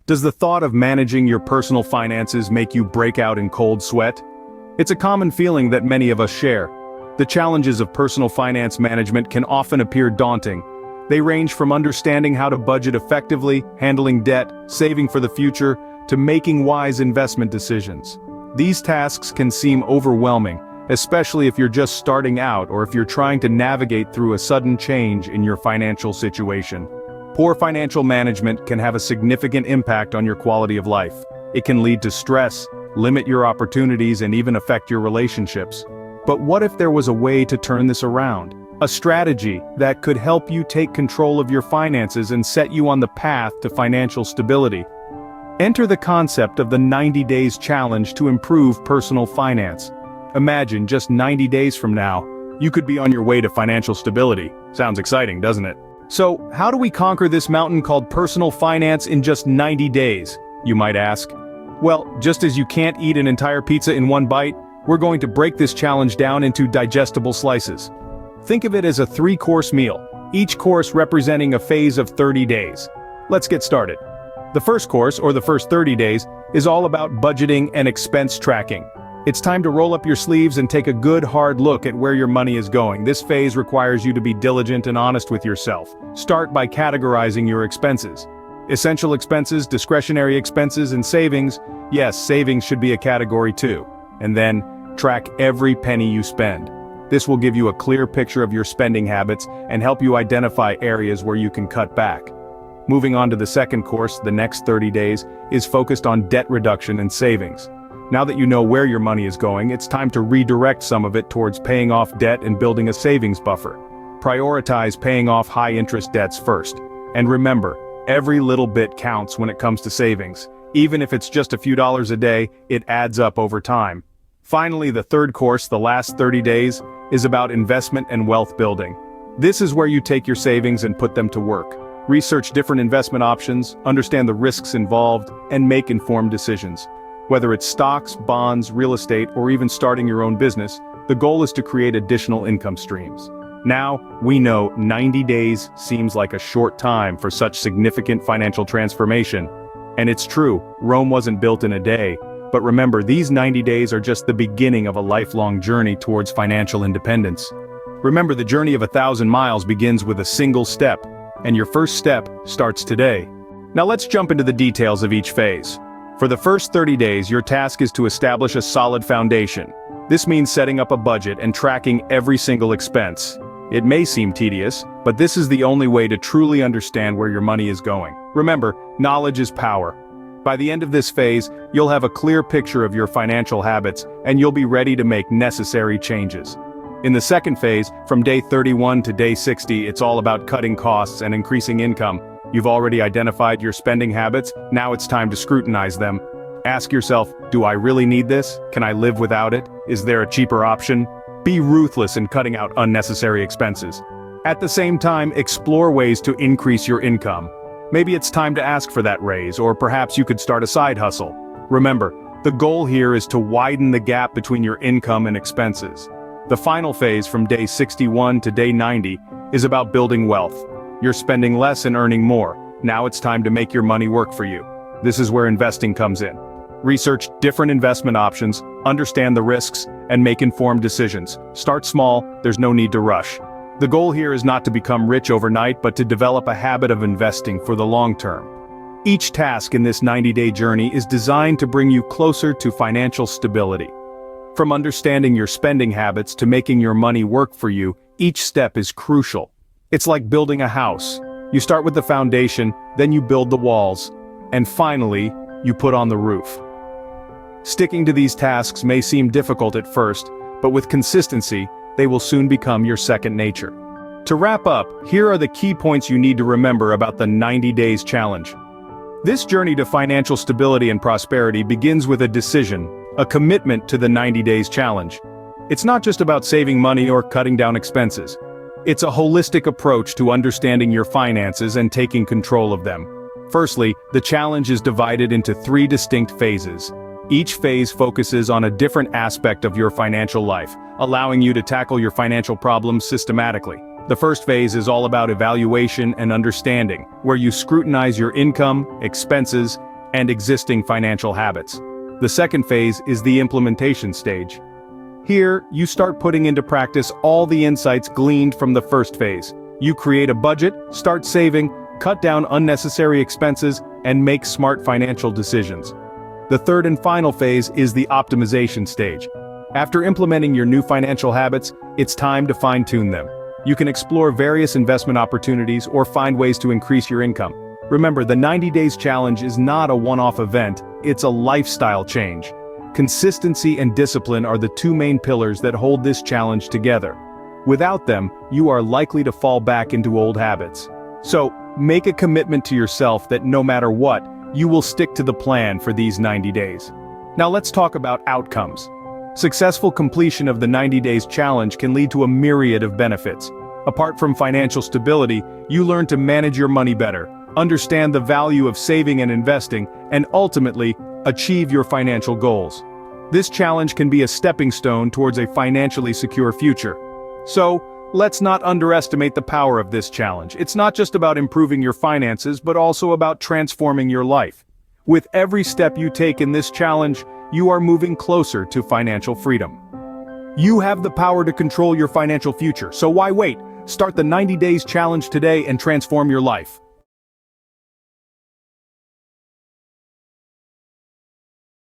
Does the thought of managing your personal finances make you break out in cold sweat? It's a common feeling that many of us share. The challenges of personal finance management can often appear daunting. They range from understanding how to budget effectively, handling debt, saving for the future, to making wise investment decisions. These tasks can seem overwhelming, especially if you're just starting out or if you're trying to navigate through a sudden change in your financial situation. Poor financial management can have a significant impact on your quality of life. It can lead to stress, limit your opportunities, and even affect your relationships. But what if there was a way to turn this around? A strategy that could help you take control of your finances and set you on the path to financial stability. Enter the concept of the 90 days challenge to improve personal finance. Imagine just 90 days from now, you could be on your way to financial stability. Sounds exciting, doesn't it? So, how do we conquer this mountain called personal finance in just 90 days, you might ask? Well, just as you can't eat an entire pizza in one bite, we're going to break this challenge down into digestible slices. Think of it as a 3-course meal, each course representing a phase of 30 days. Let's get started. The first course, or the first 30 days, is all about budgeting and expense tracking. It's time to roll up your sleeves and take a good hard look at where your money is going. This phase requires you to be diligent and honest with yourself. Start by categorizing your expenses. Essential expenses, discretionary expenses, and savings. Yes, savings should be a category too. And then, track every penny you spend. This will give you a clear picture of your spending habits and help you identify areas where you can cut back. Moving on to the second course, the next 30 days, is focused on debt reduction and savings. Now that you know where your money is going, it's time to redirect some of it towards paying off debt and building a savings buffer. Prioritize paying off high-interest debts first. And remember, every little bit counts when it comes to savings. Even if it's just a few dollars a day, it adds up over time. Finally, the third course, the last 30 days, is about investment and wealth building. This is where you take your savings and put them to work. Research different investment options, understand the risks involved, and make informed decisions. Whether it's stocks, bonds, real estate, or even starting your own business, the goal is to create additional income streams. Now, we know 90 days seems like a short time for such significant financial transformation. And it's true, Rome wasn't built in a day. But remember, these 90 days are just the beginning of a lifelong journey towards financial independence. Remember, the journey of 1,000 miles begins with a single step, and your first step starts today. Now let's jump into the details of each phase. For the first 30 days, your task is to establish a solid foundation. This means setting up a budget and tracking every single expense. It may seem tedious, but this is the only way to truly understand where your money is going. Remember, knowledge is power. By the end of this phase, you'll have a clear picture of your financial habits, and you'll be ready to make necessary changes. In the second phase, from day 31 to day 60, it's all about cutting costs and increasing income. You've already identified your spending habits, now it's time to scrutinize them. Ask yourself, do I really need this? Can I live without it? Is there a cheaper option? Be ruthless in cutting out unnecessary expenses. At the same time, explore ways to increase your income. Maybe it's time to ask for that raise, or perhaps you could start a side hustle. Remember, the goal here is to widen the gap between your income and expenses. The final phase, from day 61 to day 90, is about building wealth. You're spending less and earning more. Now it's time to make your money work for you. This is where investing comes in. Research different investment options, understand the risks, and make informed decisions. Start small, there's no need to rush. The goal here is not to become rich overnight, but to develop a habit of investing for the long term. Each task in this 90-day journey is designed to bring you closer to financial stability. From understanding your spending habits to making your money work for you, each step is crucial. It's like building a house. You start with the foundation, then you build the walls, and finally, you put on the roof. Sticking to these tasks may seem difficult at first, but with consistency, they will soon become your second nature. To wrap up, here are the key points you need to remember about the 90 Days Challenge. This journey to financial stability and prosperity begins with a decision, a commitment to the 90 Days Challenge. It's not just about saving money or cutting down expenses. It's a holistic approach to understanding your finances and taking control of them. Firstly, the challenge is divided into 3 distinct phases. Each phase focuses on a different aspect of your financial life, allowing you to tackle your financial problems systematically. The first phase is all about evaluation and understanding, where you scrutinize your income, expenses, and existing financial habits. The second phase is the implementation stage. Here, you start putting into practice all the insights gleaned from the first phase. You create a budget, start saving, cut down unnecessary expenses, and make smart financial decisions. The third and final phase is the optimization stage. After implementing your new financial habits, it's time to fine-tune them. You can explore various investment opportunities or find ways to increase your income. Remember, the 90 Days Challenge is not a one-off event, it's a lifestyle change. Consistency and discipline are the two main pillars that hold this challenge together. Without them, you are likely to fall back into old habits. So, make a commitment to yourself that no matter what, you will stick to the plan for these 90 days. Now let's talk about outcomes. Successful completion of the 90 Days Challenge can lead to a myriad of benefits. Apart from financial stability, you learn to manage your money better, understand the value of saving and investing, and ultimately, achieve your financial goals. This challenge can be a stepping stone towards a financially secure future. So, let's not underestimate the power of this challenge. It's not just about improving your finances, but also about transforming your life. With every step you take in this challenge, you are moving closer to financial freedom. You have the power to control your financial future, so why wait? Start the 90 Days Challenge today and transform your life.